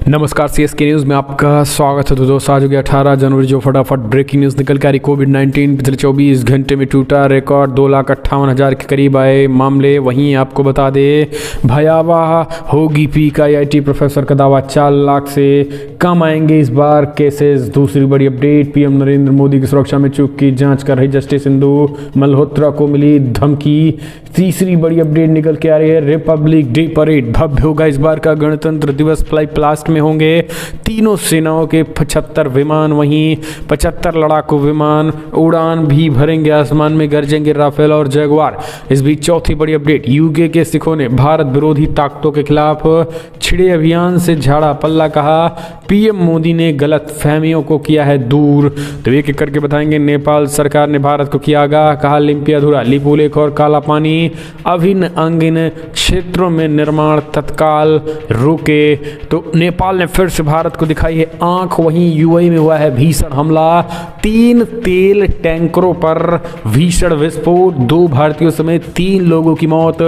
नमस्कार, CSK news में आपका स्वागत है। तो दोस्तों, आज हो गया 18 जनवरी, जो फटाफट ब्रेकिंग न्यूज़ निकल के आ रही। कोविड-19 पिछले 24 घंटे में टूटा रिकॉर्ड, 2,58,000 के करीब आए मामले। वहीं आपको बता दें, भयावह होगी पीक। IIT प्रोफेसर का दावा, 4 लाख से कम आएंगे इस बार केसेस। दूसरी बड़ी अपडेट, PM नरेंद्र मोदी की सुरक्षा में चूक की जाँच कर रही जस्टिस इंदु मल्होत्रा को मिली धमकी। तीसरी बड़ी अपडेट निकल के आ रही है, रिपब्लिक डे परेड भव्य होगा इस बार का। गणतंत्र दिवस फ्लाई पास्ट में होंगे तीनों सेनाओं के 75 विमान, वहीं 75 लड़ाकू विमान उड़ान भी भरेंगे आसमान में, गरजेंगे राफेल और जगुआर। इस बीच चौथी बड़ी अपडेट, UK के सिखों ने भारत विरोधी ताकतों के खिलाफ छिड़े अभियान से झाड़ा पल्ला। कहा, PM मोदी ने गलत फहमियों को किया है दूर। तो एक एक करके बताएंगे। नेपाल सरकार ने भारत को किया आगाह, कहा लिम्पी अधूरा, लिपू लेख और काला पानी अभिन्न अंगिन क्षेत्रों में निर्माण तत्काल रुके। तो नेपाल ने फिर से भारत को दिखाई है आंख। वहीं UAE में हुआ है भीषण हमला, 3 तेल टैंकरों पर भीषण विस्फोट, 2 भारतीयों समेत 3 लोगों की मौत।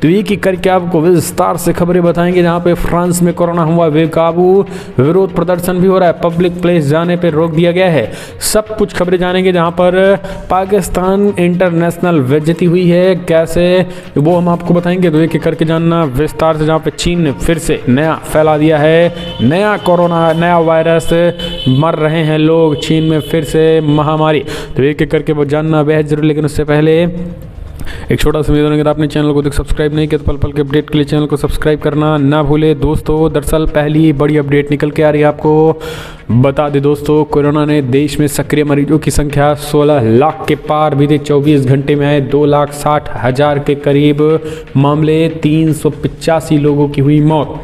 तो एक एक करके आपको विस्तार से खबरें बताएंगे। जहां पे फ्रांस में कोरोना हुआ बेकाबू, विरोध प्रदर्शन भी हो रहा है, पब्लिक प्लेस जाने पर रोक दिया गया है। सब कुछ खबरें जानेंगे। जहां पर पाकिस्तान इंटरनेशनल बेइज्जती हुई है, कैसे वो हम आपको बताएंगे। तो एक एक करके जानना विस्तार से। जहां पे चीन ने फिर से नया फैला दिया है, नया कोरोना, नया वायरस, मर रहे हैं लोग चीन में, फिर से महामारी। तो एक एक करके वो जानना बेहद जरूरी। लेकिन उससे पहले एक छोटा सा निवेदन, अगर आपने चैनल को सब्सक्राइब नहीं किया तो पल पल के अपडेट के लिए चैनल को सब्सक्राइब करना ना भूले। दोस्तों, दरअसल पहली बड़ी अपडेट निकल के आ रही है, आपको बता दें दोस्तों, कोरोना ने देश में सक्रिय मरीजों की संख्या 16 लाख के पार। बीते 24 घंटे में आए 2,60,000 के करीब मामले, 385 लोगों की हुई मौत।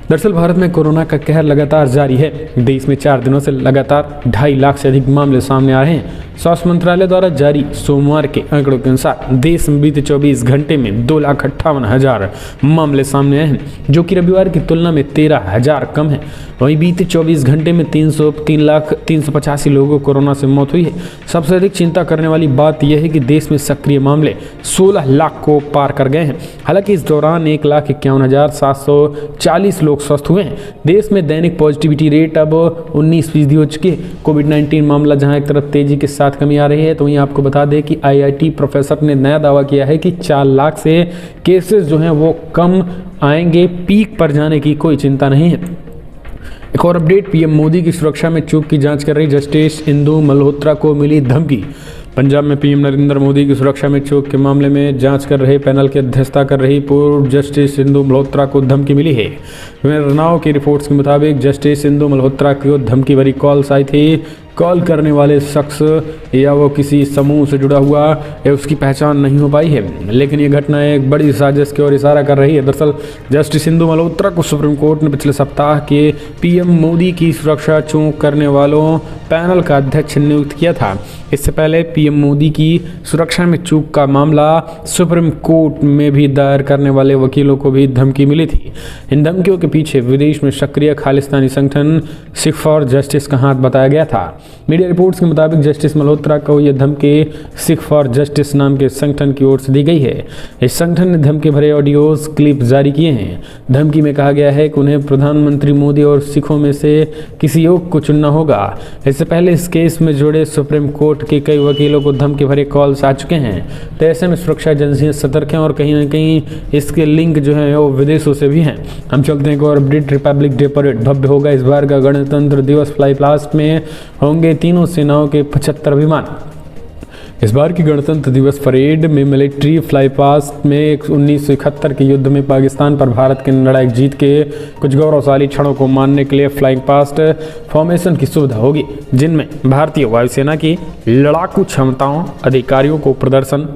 दरअसल भारत में कोरोना का कहर लगातार जारी है। देश में 4 दिनों से लगातार 2.5 लाख से अधिक मामले सामने आ रहे हैं। स्वास्थ्य मंत्रालय द्वारा जारी सोमवार के आंकड़ों के अनुसार देश में बीते 24 घंटे में 2,58,000 मामले सामने आए हैं, जो कि रविवार की तुलना में 13,000 कम है। वहीं बीते 24 घंटे में 3,385 लोगों को कोरोना से मौत हुई है। सबसे अधिक चिंता करने वाली बात यह है कि देश में सक्रिय मामले 16 लाख को पार कर गए हैं। हालांकि इस दौरान 1,51,740 लोग स्वस्थ हुए हैं। देश में दैनिक पॉजिटिविटी रेट अब 19% हो चुकी है। कोविड-19 मामला जहां एक तरफ तेजी के साथ कमी आ रही है, तो वहीं आपको बता दें कि IIT प्रोफेसर ने नया दावा किया है कि 4 लाख से केसेस जो हैं वो कम आएंगे। पीक पर जाने की कोई चिंता नहीं है। एक और अपडेट, PM मोदी की सुरक्षा में चूक की जांच कर रही जस्टिस इंदु मल्होत्रा को मिली धमकी। पंजाब में PM नरेंद्र मोदी की सुरक्षा में चूक के मामले में जांच कर रहे पैनल की अध्यक्षता कर रही पूर्व जस्टिस इंदु मल्होत्रा को धमकी मिली है। रनाव की रिपोर्ट्स के मुताबिक जस्टिस इंदु मल्होत्रा को धमकी भरी कॉल्स आई थी। कॉल करने वाले शख्स या वो किसी समूह से जुड़ा हुआ है, उसकी पहचान नहीं हो पाई है। लेकिन ये घटना एक बड़ी साजिश की ओर इशारा कर रही है। दरअसल जस्टिस इंदु मल्होत्रा को सुप्रीम कोर्ट ने पिछले सप्ताह के PM मोदी की सुरक्षा चूक करने वालों पैनल का अध्यक्ष नियुक्त किया था। इससे पहले PM मोदी की सुरक्षा में चूक का मामला सुप्रीम कोर्ट में भी दायर करने वाले वकीलों को भी धमकी मिली थी। इन धमकियों के पीछे विदेश में सक्रिय खालिस्तानी संगठन सिख फॉर जस्टिस का हाथ बताया गया था। मीडिया रिपोर्ट्स के मुताबिक जस्टिस मल्होत्रा को यह धमकी सिख फॉर जस्टिस नाम के संगठन की ओर से दी गई है। इस संगठन ने धमकी भरे ऑडियोज क्लिप जारी किए हैं। धमकी में कहा गया है कि उन्हें प्रधानमंत्री मोदी और सिखों में से किसी एक को चुनना होगा। इससे पहले इस केस में जुड़े सुप्रीम कोर्ट के कई वकीलों को धमकी भरे कॉल्स आ चुके हैं। तो ऐसे में सुरक्षा एजेंसियां सतर्क हैं और कहीं ना कहीं इसके लिंक जो है वो विदेशों से भी हैं। हम चलते हैं एक और अपडेट, रिपब्लिक डे परेड भव्य होगा इस बार का। गणतंत्र दिवस फ्लाई पास्ट में होंगे तीनों सेनाओं के 75 विमान। इस बार की गणतंत्र दिवस परेड में मिलिट्री फ्लाई पास्ट में 1971 के युद्ध में पाकिस्तान पर भारत की निर्णायक जीत के कुछ गौरवशाली क्षणों को मानने के लिए फ्लाइंग पास्ट फॉर्मेशन की सुविधा होगी, जिनमें भारतीय वायुसेना की लड़ाकू क्षमताओं, अधिकारियों को प्रदर्शन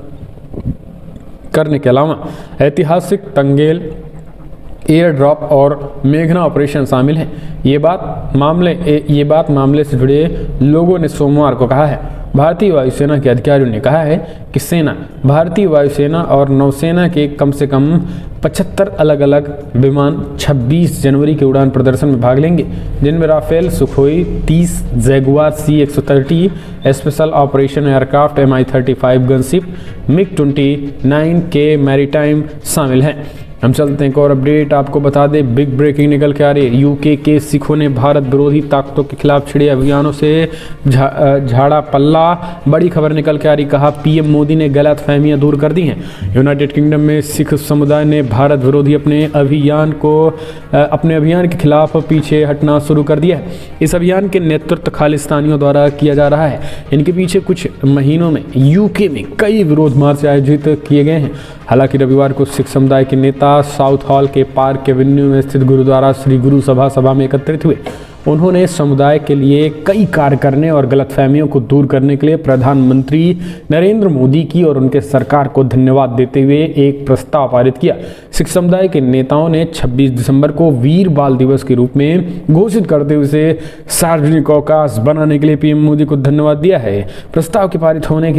करने के अलावा ऐतिहासिक टंगेल, एयर ड्रॉप और मेघना ऑपरेशन शामिल हैं। ये बात मामले से जुड़े लोगों ने सोमवार को कहा है। भारतीय वायुसेना के अधिकारियों ने कहा है कि सेना, भारतीय वायुसेना और नौसेना के कम से कम 75 अलग अलग विमान 26 जनवरी के उड़ान प्रदर्शन में भाग लेंगे, जिनमें Rafale, Sukhoi 30, Jaguar C-130 special operation aircraft, Mi-35 gunship, MiG-29 के मैरीटाइम शामिल हैं। हम चलते हैं एक और अपडेट आपको बता दें, बिग ब्रेकिंग निकल के आ रही है। यूके के सिखों ने भारत विरोधी ताकतों के खिलाफ छिड़े अभियानों से झाड़ा पल्ला। बड़ी खबर निकल के आ रही, कहा पीएम मोदी ने गलत फहमियाँ दूर कर दी हैं। यूनाइटेड किंगडम में सिख समुदाय ने भारत विरोधी अपने अभियान के खिलाफ पीछे हटना शुरू कर दिया है। इस अभियान के नेतृत्व खालिस्तानियों द्वारा किया जा रहा है। इनके पीछे कुछ महीनों में यूके में कई विरोध मार्च आयोजित किए गए हैं। हालांकि रविवार को सिख समुदाय के नेता साउथ हॉल के पार्क एवेन्यू में स्थित गुरुद्वारा श्री गुरु सभा में एकत्रित हुए। उन्होंने समुदाय के लिए कई कार्य करने और गलतफहमियों को दूर करने के लिए प्रधानमंत्री नरेंद्र मोदी की और उनके सरकार को धन्यवाद देते हुए एक प्रस्ताव पारित किया। सिख समुदाय के नेताओं ने 26 दिसंबर को वीर बाल दिवस के रूप में घोषित करते हुए इसे सार्वजनिक अवकाश बनाने के लिए पीएम मोदी को धन्यवाद दिया है। प्रस्ताव के पारित होने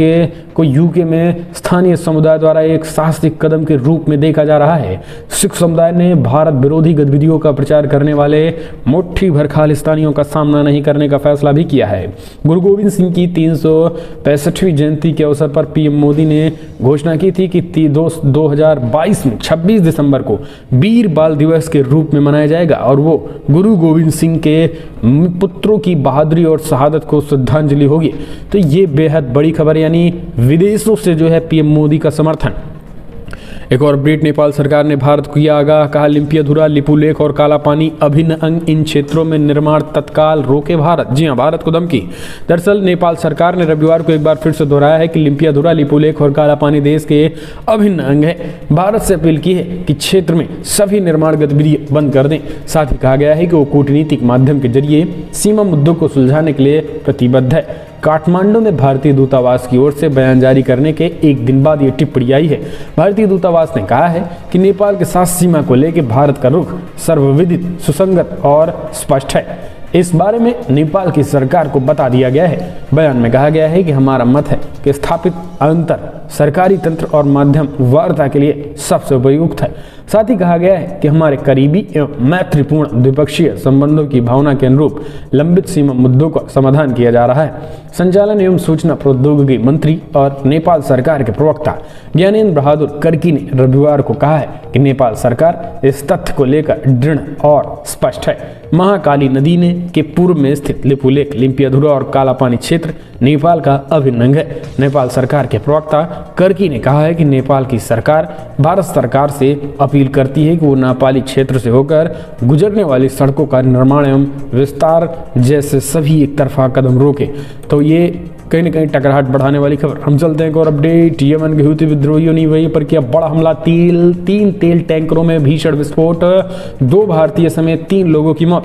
को यूके में स्थानीय समुदाय द्वारा एक साहसिक कदम के रूप में देखा जा रहा है। सिख समुदाय ने भारत विरोधी गतिविधियों का प्रचार करने वाले मुट्ठी भर खालिस्तानियों का सामना नहीं करने का फैसला भी किया है। गुरु गोविंद सिंह की 365वीं जयंती के अवसर पर पीएम मोदी ने घोषणा की थी कि 2022 में 26 दिसंबर को वीर बाल दिवस के रूप में मनाया जाएगा और वो गुरु गोविंद सिंह के पुत्रों की बहादुरी और शहादत को श्रद्धांजलि होगी। तो ये बेहद बड़ी खबर, यानी विदेशों से जो है पीएम मोदी का समर्थन। एक और अपडेट, नेपाल सरकार ने भारत को किया आगाह, कहा लिम्पियाधुरा, लिपुलेख और कालापानी अभिन्न अंग, इन क्षेत्रों में निर्माण तत्काल रोके भारत। जी हां, भारत को धमकी। दरअसल नेपाल सरकार ने रविवार को एक बार फिर से दोहराया है कि लिम्पियाधुरा, लिपुलेख और कालापानी देश के अभिन्न अंग है। भारत से अपील की है कि क्षेत्र में सभी निर्माण गतिविधि बंद कर दें। साथ ही कहा गया है कि वो कूटनीतिक माध्यम के जरिए सीमा मुद्दों को सुलझाने के लिए प्रतिबद्ध है। काठमांडू में भारतीय दूतावास की ओर से बयान जारी करने के एक दिन बाद ये टिप्पणी आई है। भारतीय दूतावास ने कहा है कि नेपाल के साथ सीमा को लेकर भारत का रुख सर्वविदित, सुसंगत और स्पष्ट है। इस बारे में नेपाल की सरकार को बता दिया गया है। बयान में कहा गया है कि हमारा मत है कि स्थापित अंतर सरकारी तंत्र और माध्यम वार्ता के लिए सबसे उपयुक्त है। साथ ही कहा गया है कि हमारे करीबी एवं मैत्रीपूर्ण द्विपक्षीय संबंधों की भावना के अनुरूप लंबित सीमा मुद्दों का समाधान किया जा रहा है। संचालन एवं सूचना प्रौद्योगिकी मंत्री और नेपाल सरकार के प्रवक्ता ज्ञानेन्द्र बहादुर कार्की ने रविवार को कहा है कि नेपाल सरकार इस तथ्य को लेकर दृढ़ और स्पष्ट है। महाकाली नदी के पूर्व में स्थित लिपुलेख, लिम्पियाधुरा और कालापानी क्षेत्र नेपाल का अभिन्न अंग है। नेपाल सरकार के प्रवक्ता कार्की ने कहा है कि नेपाल की सरकार भारत सरकार से अपील करती है कि वो नेपाली क्षेत्र से होकर गुजरने वाली सड़कों का निर्माण एवं विस्तार जैसे सभी एक तरफा कदम रोके। तो ये कहीं न कहीं टकराहट बढ़ाने वाली खबर। हम चलते हैं एक और अपडेट, यमन के हूती विद्रोहियों ने वहीं पर किया बड़ा हमला। 3 तेल टैंकरों में भीषण विस्फोट, 2 भारतीय समेत 3 लोगों की मौत।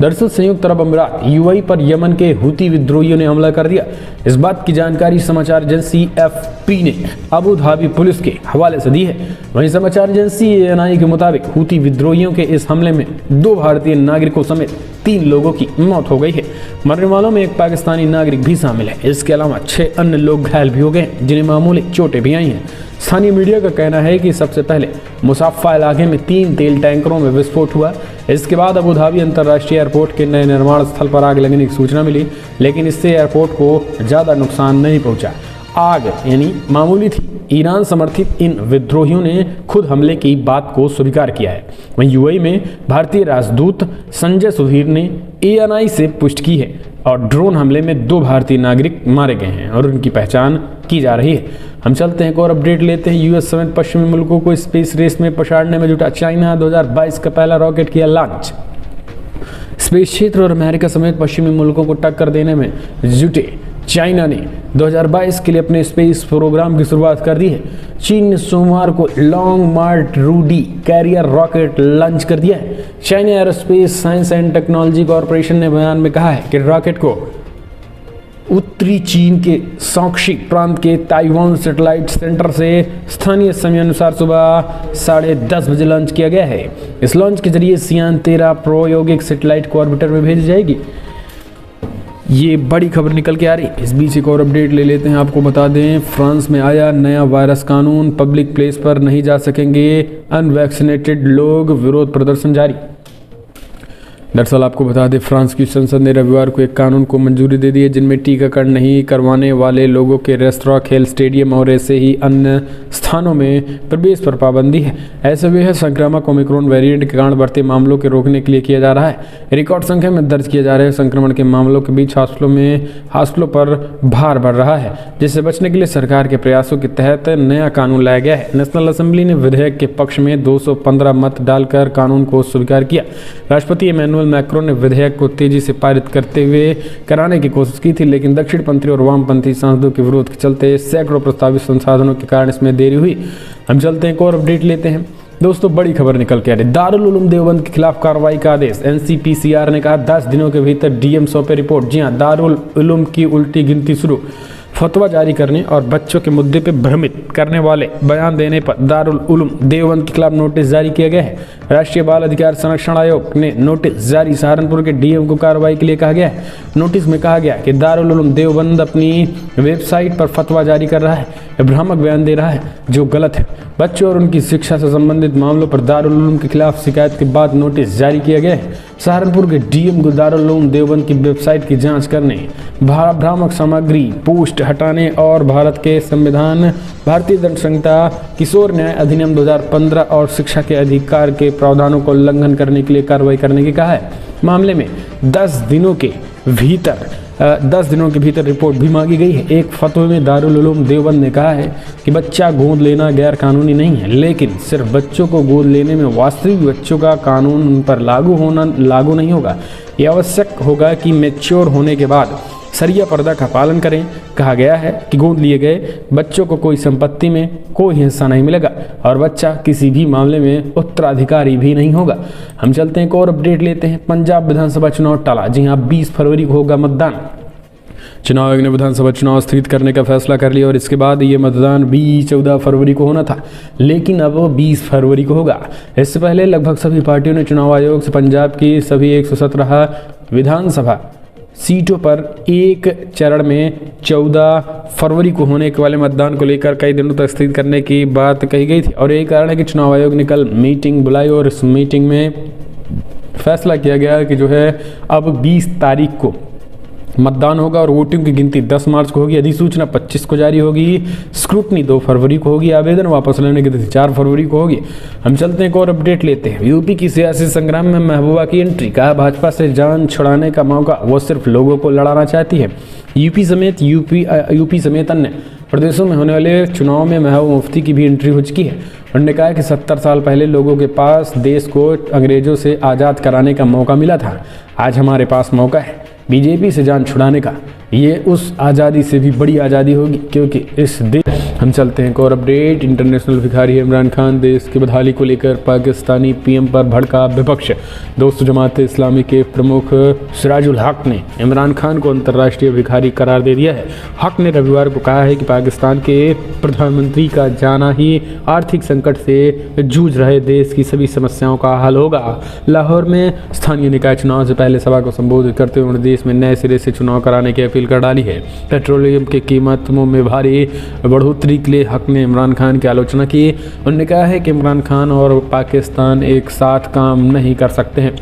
दरअसल संयुक्त अरब अमीरात यूएई पर यमन के हूती विद्रोहियों ने हमला कर दिया। इस बात की जानकारी समाचार एजेंसी एफपी ने अबू धाबी पुलिस के हवाले से दी है। वहीं समाचार एजेंसी एएनआई के मुताबिक हूती विद्रोहियों के इस हमले में 2 भारतीय नागरिकों समेत 3 लोगों की मौत हो गई है। मरने वालों में एक पाकिस्तानी नागरिक भी शामिल है। इसके अलावा 6 अन्य लोग घायल भी हो गए हैं, जिन्हें मामूली चोटें भी आई हैं। स्थानीय मीडिया का कहना है कि सबसे पहले मुसाफा इलाके में 3 तेल टैंकरों में विस्फोट हुआ। इसके बाद अबू धाबी अंतर्राष्ट्रीय एयरपोर्ट के नए निर्माण स्थल पर आग लगने की सूचना मिली, लेकिन इससे एयरपोर्ट को ज़्यादा नुकसान नहीं पहुंचा। आग यानी मामूली थी। ईरान समर्थित इन विद्रोहियों ने खुद हमले की बात को स्वीकार किया है। वहीं यूएई में भारतीय राजदूत संजय सुधीर ने एएनआई से पुष्टि की है और ड्रोन हमले में 2 भारतीय नागरिक मारे गए हैं और उनकी पहचान की जा रही है। हम चलते हैं एक और अपडेट लेते हैं। यूएस समेत पश्चिमी मुल्कों को स्पेस रेस में पछाड़ने में जुटा चाइना। 2022 का पहला रॉकेट किया लॉन्च। स्पेस क्षेत्र और अमेरिका समेत पश्चिमी मुल्कों को टक्कर देने में जुटे चाइना ने 2022 के लिए अपने स्पेस प्रोग्राम की शुरुआत कर दी है। चीन ने सोमवार को लॉन्ग मार्च रूडी कैरियर रॉकेट लॉन्च कर दिया है। China aerospace science and technology corporation ने बयान में कहा है कि रॉकेट को उत्तरी चीन के शॉक्शी प्रांत के ताइवान सैटेलाइट सेंटर से स्थानीय समय अनुसार सुबह 10:30 बजे लॉन्च किया गया है। इस लॉन्च के जरिए सियान 13 प्रायोगिक सैटेलाइट को ऑर्बिटर में भेजी जाएगी। ये बड़ी खबर निकल के आ रही। इस बीच एक और अपडेट ले लेते हैं। आपको बता दें, फ्रांस में आया नया वायरस कानून, पब्लिक प्लेस पर नहीं जा सकेंगे अनवैक्सीनेटेड लोग, विरोध प्रदर्शन जारी। दरअसल आपको बता दें, फ्रांस की संसद ने रविवार को एक कानून को मंजूरी दे दी है जिनमें टीकाकरण नहीं करवाने वाले लोगों के रेस्तरां, खेल स्टेडियम और ऐसे ही अन्य स्थानों में प्रवेश पर पाबंदी है। ऐसे में संक्रामक ओमिक्रॉन वेरिएंट के कारण बढ़ते मामलों के रोकने के लिए किया जा रहा है। रिकॉर्ड संख्या में दर्ज किए जा रहे संक्रमण के मामलों के बीच हॉस्टलों पर भार बढ़ रहा है, जिससे बचने के लिए सरकार के प्रयासों के तहत नया कानून लाया गया है। नेशनल असेंबली ने विधेयक के पक्ष में 215 मत डालकर कानून को स्वीकार किया। राष्ट्रपति इमैनुअल मैक्रोन ने विधेयक को तेजी से पारित करते हुए कराने की कोशिश की थी, लेकिन दक्षिणपंथी और वामपंथी सांसदों के विरोध के चलते सैकड़ों प्रस्तावित संसाधनों के कारण इसमें देरी हुई। हम चलते हैं, एक और अपडेट लेते हैं। दोस्तों, बड़ी खबर निकल के आ रही, दारुल उलूम देवबंद के खिलाफ कार्रवाई का आदेश। एनसीपीसीआर ने कहा 10 दिनों के भीतर डीएम सौंपे रिपोर्ट। जी हां, दारुल उलूम की उल्टी गिनती शुरू। फतवा जारी करने और बच्चों के मुद्दे पर भ्रमित करने वाले बयान देने पर दारुल उलूम देवबंद के खिलाफ नोटिस जारी किया गया है। राष्ट्रीय बाल अधिकार संरक्षण आयोग ने नोटिस जारी सहारनपुर के डीएम को कार्रवाई के लिए कहा गया है। नोटिस में कहा गया कि दारुल उलूम देवबंद अपनी वेबसाइट पर फतवा जारी कर रहा है, भ्रामक बयान दे रहा है जो गलत है। बच्चों और उनकी शिक्षा से संबंधित मामलों पर दारुल उलूम के खिलाफ शिकायत के बाद नोटिस जारी किया गया है। सहारनपुर के डीएम को दारुल उलूम देवबंद की वेबसाइट की जांच करने, भ्रामक सामग्री पोस्ट हटाने और भारत के संविधान, भारतीय दंड संहिता, किशोर न्याय अधिनियम 2015 और शिक्षा के अधिकार के प्रावधानों को उल्लंघन करने के लिए कार्रवाई करने की कहा है। मामले में 10 दिनों के भीतर रिपोर्ट भी मांगी गई है। एक फतवे में दारुल उलूम देवबंद ने कहा है कि बच्चा गोद लेना गैर कानूनी नहीं है, लेकिन सिर्फ बच्चों को गोद लेने में वास्तविक बच्चों का कानून उन पर लागू नहीं होगा। यह आवश्यक होगा कि मैच्योर होने के बाद सरिया पर्दा का पालन करें। कहा गया है कि गोद लिए गए बच्चों को कोई संपत्ति में कोई हिस्सा नहीं मिलेगा और बच्चा किसी भी मामले में उत्तराधिकारी भी नहीं होगा। हम चलते हैं, एक और अपडेट लेते हैं। पंजाब विधानसभा चुनाव टला। जी हाँ, 20 फरवरी को होगा मतदान। चुनाव आयोग ने विधानसभा चुनाव स्थगित करने का फैसला कर लिया और इसके बाद ये मतदान 14 फरवरी को होना था, लेकिन अब 20 फरवरी को होगा। इससे पहले लगभग सभी पार्टियों ने चुनाव आयोग से पंजाब की सभी 117 विधानसभा सीटों पर एक चरण में 14 फरवरी को होने के वाले मतदान को लेकर कई दिनों तक स्थगित करने की बात कही गई थी और यही कारण है कि चुनाव आयोग ने कल मीटिंग बुलाई और इस मीटिंग में फैसला किया गया कि जो है अब 20 तारीख को मतदान होगा और वोटिंग की गिनती 10 मार्च को होगी। अधिसूचना 25 को जारी होगी। स्क्रूटनी 2 फरवरी को होगी। आवेदन वापस लेने की तिथि 4 फरवरी को होगी। हम चलते हैं, एक और अपडेट लेते हैं। यूपी की सियासी संग्राम में महबूबा की एंट्री। कहा भाजपा से जान छुड़ाने का मौका वो सिर्फ लोगों को लड़ाना चाहती है। यूपी समेत अन्य प्रदेशों में होने वाले चुनाव में महबूबा मुफ्ती की भी एंट्री हो चुकी है। उन्होंने कहा कि 70 साल पहले लोगों के पास देश को अंग्रेजों से आज़ाद कराने का मौका मिला था। आज हमारे पास मौका है बीजेपी से जान छुड़ाने का। ये उस आज़ादी से भी बड़ी आज़ादी होगी क्योंकि इस देश। हम चलते हैं, एक और अपडेट। इंटरनेशनल भिखारी इमरान खान देश की बदहाली को लेकर पाकिस्तानी पीएम पर भड़का विपक्ष। दोस्तों, जमात इस्लामी के प्रमुख सिराजुल हक ने इमरान खान को अंतर्राष्ट्रीय भिखारी करार दे दिया है। हक ने रविवार को कहा है कि पाकिस्तान के प्रधानमंत्री का जाना ही आर्थिक संकट से जूझ रहे देश की सभी समस्याओं का हल होगा। लाहौर में स्थानीय निकाय चुनाव से पहले सभा को संबोधित करते हुए उन्होंने देश में नए सिरे से चुनाव कराने की अपील कर डाली है। पेट्रोलियम की कीमतों में भारी बढ़ोतरी के लिए हक ने इमरान खान की आलोचना की। उन्होंने कहा है कि इमरान खान और पाकिस्तान एक साथ काम नहीं कर सकते हैं।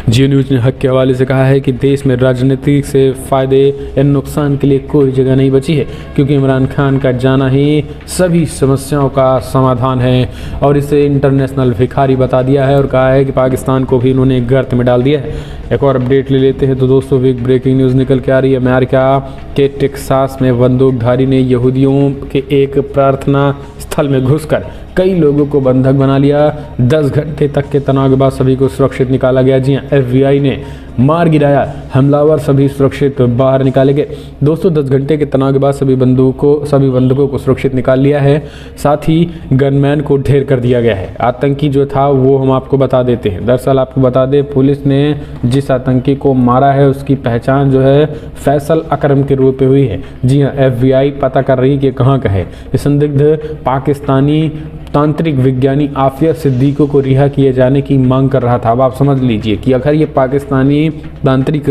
जियो न्यूज़ ने हक के हवाले से कहा है कि देश में राजनीति से फायदे या नुकसान के लिए कोई जगह नहीं बची है क्योंकि इमरान खान का जाना ही सभी समस्याओं का समाधान है और इसे इंटरनेशनल भिखारी बता दिया है और कहा है कि पाकिस्तान को भी इन्होंने गर्त में डाल दिया है। एक और अपडेट ले लेते हैं। तो दोस्तों, बिग ब्रेकिंग न्यूज़ निकल के आ रही है। अमेरिका के टेक्सास में बंदूकधारी ने यहूदियों के एक प्रार्थना स्थल में घुसकर कई लोगों को बंधक बना लिया। 10 घंटे तक के तनाव के बाद सभी को सुरक्षित निकाला गया। जी हाँ, FBI ने मार गिराया, हमलावर सभी सुरक्षित बाहर निकाले गए। दोस्तों, 10 घंटे के तनाव के बाद सभी बंदूकों को सुरक्षित निकाल लिया है। साथ ही गनमैन को ढेर कर दिया गया है। आतंकी जो था वो हम आपको बता देते हैं। दरअसल आपको बता दें, पुलिस ने जिस आतंकी को मारा है उसकी पहचान जो है फैसल अकरम के रूप में हुई है। जी हाँ, FBI पता कर रही है कि कहाँ का है। ये संदिग्ध पाकिस्तानी तांत्रिक विज्ञानी आफिया सिद्दीकी को रिहा किए जाने की मांग कर रहा था। अब आप समझ लीजिए कि अगर ये पाकिस्तानी तांत्रिक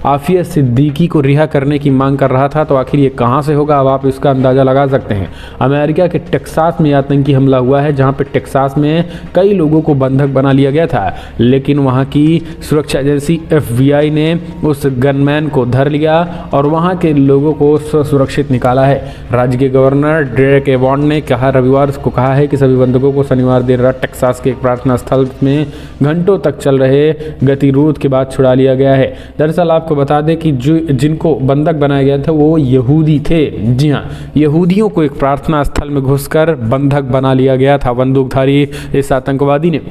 आफिया सिद्दीकी को रिहा करने की मांग कर रहा था तो आखिर ये कहाँ से होगा, अब आप इसका अंदाज़ा लगा सकते हैं। अमेरिका के टेक्सास में आतंकी हमला हुआ है, जहाँ पे टेक्सास में कई लोगों को बंधक बना लिया गया था, लेकिन वहाँ की सुरक्षा एजेंसी FBI ने उस गनमैन को धर लिया और वहाँ के लोगों को सुरक्षित निकाला है। राज्य के गवर्नर डेरेक एवॉन ने रविवार को कहा है कि सभी बंधकों को शनिवार देर रात टेक्सास के एक प्रार्थना स्थल में घंटों तक चल रहे गतिरोध के बाद छुड़ा लिया गया है। दरअसल आपको बता दें कि जिनको बंधक बनाया गया था वो यहूदी थे। जी हाँ, यहूदियों को एक प्रार्थना स्थल में घुसकर बंधक बना लिया गया था बंदूकधारी इस आतंकवादी ने।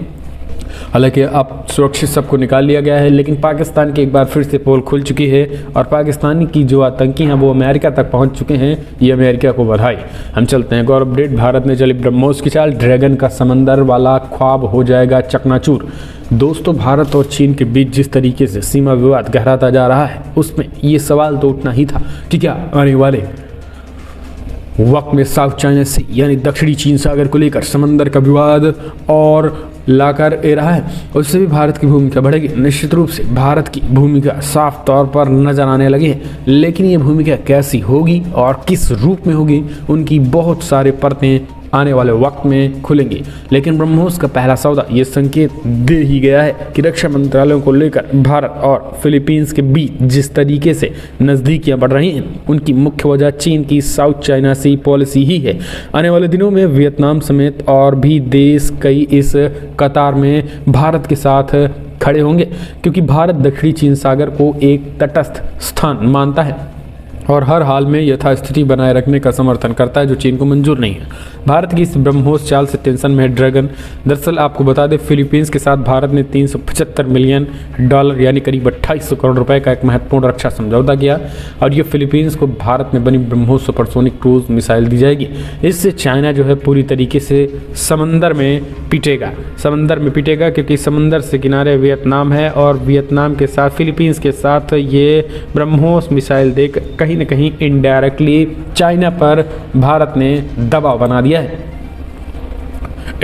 हालांकि अब सुरक्षित सबको निकाल लिया गया है, लेकिन पाकिस्तान की एक बार फिर से पोल खुल चुकी है और पाकिस्तानी की जो आतंकी हैं वो अमेरिका तक पहुंच चुके हैं। ये अमेरिका को बधाई। हम चलते हैं गौरव अपडेट। भारत ने चली ब्रह्मोस की चाल, ड्रैगन का समंदर वाला ख्वाब हो जाएगा चकनाचूर। दोस्तों, भारत और चीन के बीच जिस तरीके से सीमा विवाद गहराता जा रहा है उसमें ये सवाल तो उठना ही था कि क्या आने वाले वक्त में साउथ चाइना सी यानी दक्षिणी चीन सागर को लेकर समंदर का विवाद और लाकर ए रहा है, उससे भी भारत की भूमिका बढ़ेगी। निश्चित रूप से भारत की भूमिका साफ तौर पर नजर आने लगी है, लेकिन ये भूमिका कैसी होगी और किस रूप में होगी, उनकी बहुत सारे परतें आने वाले वक्त में खुलेंगी। लेकिन ब्रह्मोस का पहला सौदा ये संकेत दे ही गया है कि रक्षा मंत्रालयों को लेकर भारत और फिलीपींस के बीच जिस तरीके से नज़दीकियां बढ़ रही हैं, उनकी मुख्य वजह चीन की साउथ चाइना सी पॉलिसी ही है। आने वाले दिनों में वियतनाम समेत और भी देश कई इस कतार में भारत के साथ खड़े होंगे, क्योंकि भारत दक्षिणी चीन सागर को एक तटस्थ स्थान मानता है और हर हाल में यथास्थिति बनाए रखने का समर्थन करता है, जो चीन को मंजूर नहीं है। भारत की इस ब्रह्मोस चाल से टेंशन में है ड्रैगन। दरअसल आपको बता दें, फिलीपींस के साथ भारत ने $375 मिलियन यानी करीब 2800 करोड़ रुपए का एक महत्वपूर्ण रक्षा समझौता किया और ये फिलीपींस को भारत में बनी ब्रह्मोस सुपरसोनिक क्रूज मिसाइल दी जाएगी। इससे चाइना जो है पूरी तरीके से समंदर में पिटेगा, क्योंकि समंदर से किनारे वियतनाम है और वियतनाम के साथ फिलीपींस के साथ ये ब्रह्मोस मिसाइल देकर कहीं न कहीं इनडायरेक्टली चाइना पर भारत ने दबाव बना दिया है।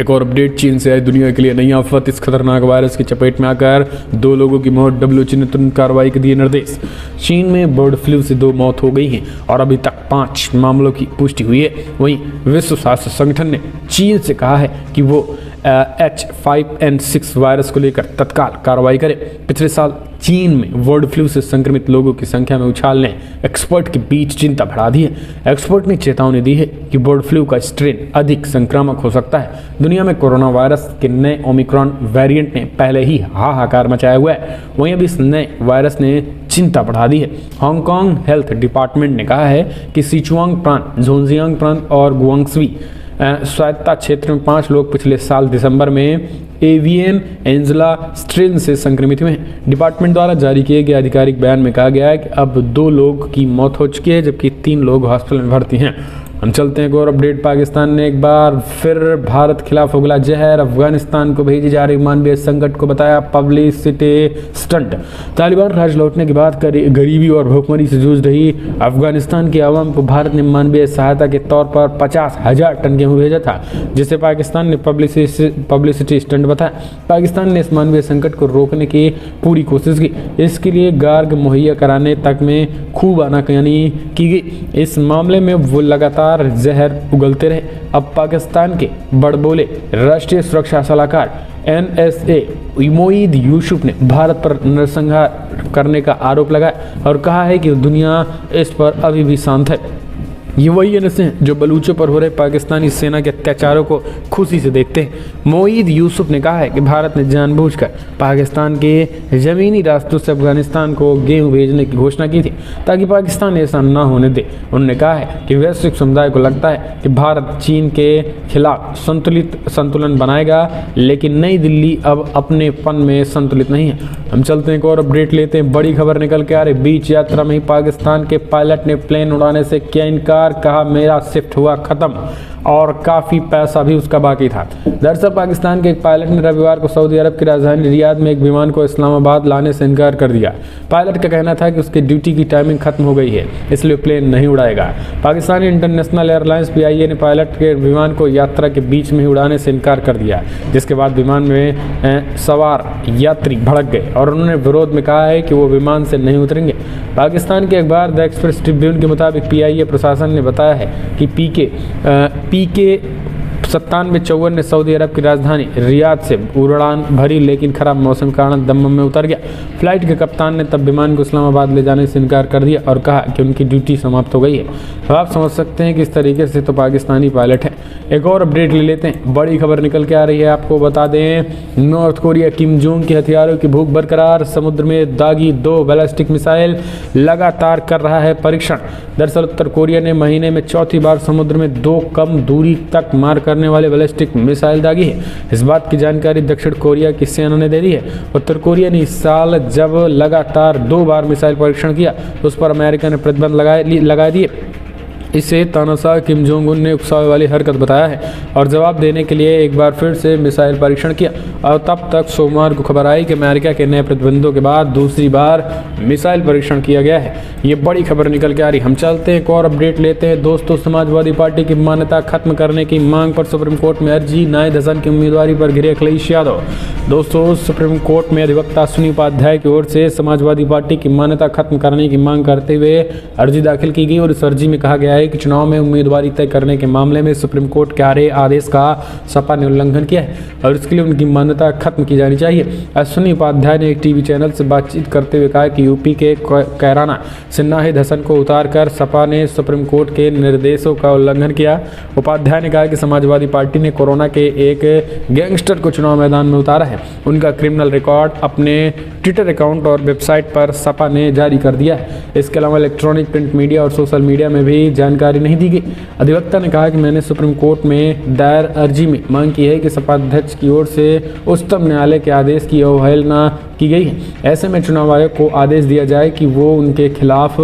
एक और अपडेट चीन से आई दुनिया के लिए नई आफत। इस खतरनाक वायरस की चपेट में आकर 2 लोगों की मौत। WHO ने तुरंत कार्रवाई के दिए निर्देश। चीन में बर्ड फ्लू से 2 मौत हो गई हैं और अभी तक 5 मामलों की पुष्टि हुई है। वहीं विश्व स्वास्थ्य संगठन ने चीन से कहा है कि वो H5N6 वायरस को लेकर तत्काल कार्रवाई करे। पिछले साल चीन में बर्ड फ्लू से संक्रमित लोगों की संख्या में उछाल ने एक्सपर्ट के बीच चिंता बढ़ा दी है। एक्सपर्ट ने चेतावनी दी है कि बर्ड फ्लू का स्ट्रेन अधिक संक्रामक हो सकता है। दुनिया में कोरोना वायरस के नए ओमिक्रॉन वेरिएंट ने पहले ही हाहाकार मचाया हुआ है, वहीं अब इस नए वायरस ने चिंता बढ़ा दी है। हांगकांग हेल्थ डिपार्टमेंट ने कहा है कि सिचुआंग प्रांत, झोंजियांग प्रांत और गुआंगस्वी स्वायत्ता क्षेत्र में 5 लोग पिछले साल दिसंबर में एवियन एंजेला स्ट्रेन से संक्रमित हुए हैं। डिपार्टमेंट द्वारा जारी किए गए आधिकारिक बयान में कहा गया है कि अब 2 लोग की मौत हो चुकी है, जबकि 3 लोग हॉस्पिटल में भर्ती हैं। हम चलते हैं गौरव अपडेट। पाकिस्तान ने एक बार फिर भारत खिलाफ उगला जहर। अफगानिस्तान को भेजी जा रही मानवीय संकट को बताया पब्लिसिटी स्टंट। तालिबान राज लौटने के बाद गरीबी और भूखमरी से जूझ रही अफगानिस्तान की आवाम को भारत ने मानवीय सहायता के तौर पर 50,000 टन गेहूं भेजा था, जिसे पाकिस्तान ने पब्लिसिटी स्टंट बताया। पाकिस्तान ने इस मानवीय संकट को रोकने की पूरी कोशिश की। इसके लिए गार्ग मुहैया कराने तक में खूब आनाकानी की गई। इस मामले में वो लगातार जहर उगलते रहे। अब पाकिस्तान के बड़बोले राष्ट्रीय सुरक्षा सलाहकार NSA मोईद यूसुफ ने भारत पर नरसंहार करने का आरोप लगाया और कहा है कि दुनिया इस पर अभी भी शांत है। ये वही NSA हैं जो बलूचों पर हो रहे पाकिस्तानी सेना के अत्याचारों को खुशी से देखते हैं। मोईद यूसुफ ने कहा है कि भारत ने जानबूझकर पाकिस्तान के ज़मीनी रास्तों से अफगानिस्तान को गेहूं भेजने की घोषणा की थी ताकि पाकिस्तान ऐसा न होने दे। उन्होंने कहा है कि वैश्विक समुदाय को लगता है कि भारत चीन के खिलाफ संतुलन बनाएगा, लेकिन नई दिल्ली अब अपनेपन में संतुलित नहीं है। हम चलते हैं एक और अपडेट लेते हैं। बड़ी खबर निकल के आ रही। बीच यात्रा में ही पाकिस्तान के पायलट ने प्लेन उड़ाने से किया इनकार, कहा मेरा शिफ्ट हुआ खत्म। और काफ़ी पैसा भी उसका बाकी था। दरअसल पाकिस्तान के एक पायलट ने रविवार को सऊदी अरब की राजधानी रियाद में एक विमान को इस्लामाबाद लाने से इनकार कर दिया। पायलट का कहना था कि उसकी ड्यूटी की टाइमिंग खत्म हो गई है, इसलिए प्लेन नहीं उड़ाएगा। पाकिस्तानी इंटरनेशनल एयरलाइंस PIA ने पायलट के विमान को यात्रा के बीच में ही उड़ाने से इनकार कर दिया, जिसके बाद विमान में सवार यात्री भड़क गए और उन्होंने विरोध में कहा है कि वो विमान से नहीं उतरेंगे। पाकिस्तान के अखबार द एक्सप्रेस ट्रिब्यून के मुताबिक PIA प्रशासन ने बताया है कि PK 9754 ने सऊदी अरब की राजधानी रियाद से उड़ान भरी, लेकिन खराब मौसम के कारण दम्मम में उतर गया। फ्लाइट के कप्तान ने तब विमान को इस्लामाबाद ले जाने से इनकार कर दिया और कहा कि उनकी ड्यूटी समाप्त हो गई है। तो आप समझ सकते हैं कि इस तरीके से तो पाकिस्तानी पायलट है। एक और अपडेट ले लेते हैं, बड़ी खबर निकल के आ रही है, आपको बता दें। नॉर्थ कोरिया किम जोंग के हथियारों की भूख बरकरार, समुद्र में दागी 2 बैलिस्टिक मिसाइल लगातार कर रहा है परीक्षण। दरअसल उत्तर कोरिया ने महीने में चौथी बार समुद्र में 2 कम दूरी तक मार करने वाले बैलिस्टिक मिसाइल दागी है। इस बात की जानकारी दक्षिण कोरिया की सेना ने दे दी है। उत्तर कोरिया ने इस साल जब लगातार 2 बार मिसाइल परीक्षण किया तो उस पर अमेरिका ने प्रतिबंध लगा दिए। इसे तानाशाह किम जोंग उन ने उकसावे वाली हरकत बताया है और जवाब देने के लिए एक बार फिर से मिसाइल परीक्षण किया। और तब तक सोमवार को खबर आई कि अमेरिका के नए प्रतिबंधों के बाद दूसरी बार मिसाइल परीक्षण किया गया है। ये बड़ी खबर निकल के आ रही। हम चलते हैं, एक और अपडेट लेते हैं दोस्तों। समाजवादी पार्टी की मान्यता खत्म करने की मांग पर सुप्रीम कोर्ट में अर्जी, नायद हसन की उम्मीदवारी पर घिरे अखिलेश यादव। दोस्तों, सुप्रीम कोर्ट में अधिवक्ता अश्विनी उपाध्याय की ओर से समाजवादी पार्टी की मान्यता खत्म करने की मांग करते हुए अर्जी दाखिल की गई और इस अर्जी में कहा गया है कि चुनाव में उम्मीदवारी तय करने के मामले में सुप्रीम कोर्ट के आदेश का सपा ने उल्लंघन किया है और इसके लिए उनकी मान्यता खत्म की जानी चाहिए। अश्विनी उपाध्याय ने एक टीवी चैनल से बातचीत करते हुए कहा कि यूपी के कैराना से नाहिद हसन को उतारकर सपा ने सुप्रीम कोर्ट के निर्देशों का उल्लंघन किया। उपाध्याय ने कहा कि समाजवादी पार्टी ने कोरोना के एक गैंगस्टर को चुनाव मैदान में उतारा है। उनका क्रिमिनल रिकॉर्ड अपने ट्विटर अकाउंट और वेबसाइट पर सपा ने जारी कर दिया है। इसके अलावा इलेक्ट्रॉनिक, प्रिंट मीडिया और सोशल मीडिया में भी जानकारी नहीं दी गई। अधिवक्ता ने कहा कि मैंने सुप्रीम कोर्ट में दायर अर्जी में मांग की है कि सपा अध्यक्ष की ओर से उच्चतम न्यायालय के आदेश की अवहेलना की गई है। ऐसे में चुनाव आयोग को आदेश दिया जाए कि वो उनके खिलाफ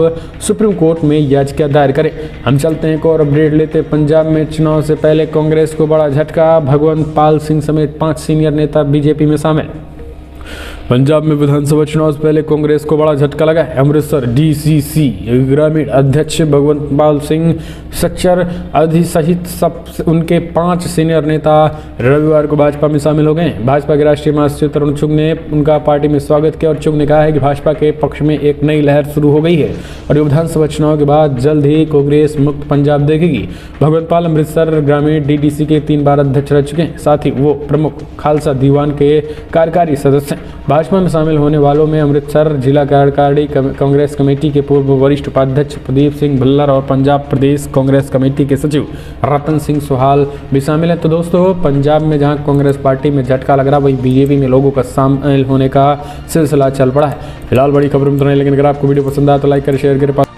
सुप्रीम कोर्ट में याचिका दायर करे। हम चलते हैं, एक और अपडेट लेते हैं। पंजाब में चुनाव से पहले कांग्रेस को बड़ा झटका, भगवंत पाल सिंह समेत 5 सीनियर नेता बीजेपी में शामिल। पंजाब में विधानसभा चुनाव से पहले कांग्रेस को बड़ा झटका लगा है। अमृतसर DCC ग्रामीण अध्यक्ष भगवंत पाल सिंह सच्चर आदि सहित सब उनके 5 सीनियर नेता रविवार को भाजपा में शामिल हो गए हैं। भाजपा के राष्ट्रीय महासचिव तरुण चुग ने उनका पार्टी में स्वागत किया और चुग ने कहा है कि भाजपा के पक्ष में एक नई लहर शुरू हो गई है और विधानसभा चुनाव के बाद जल्द ही कांग्रेस मुक्त पंजाब देखेगी। भगवंत पाल अमृतसर ग्रामीण DDC के 3 बार अध्यक्ष रह चुके हैं। साथ ही वो प्रमुख खालसा दीवान के कार्यकारी सदस्य हैं। भाजपा में शामिल होने वालों में अमृतसर जिला कार्यकारिणी कांग्रेस कमेटी के पूर्व वरिष्ठ उपाध्यक्ष प्रदीप सिंह भल्लर और पंजाब प्रदेश कांग्रेस कमेटी के सचिव रतन सिंह सुहाल भी शामिल हैं। तो दोस्तों, पंजाब में जहां कांग्रेस पार्टी में झटका लग रहा, वहीं बीजेपी में लोगों का शामिल होने का सिलसिला चल पड़ा है। फिलहाल बड़ी खबर में तो नहीं, लेकिन अगर आपको वीडियो पसंद आया तो लाइक करें, शेयर करें।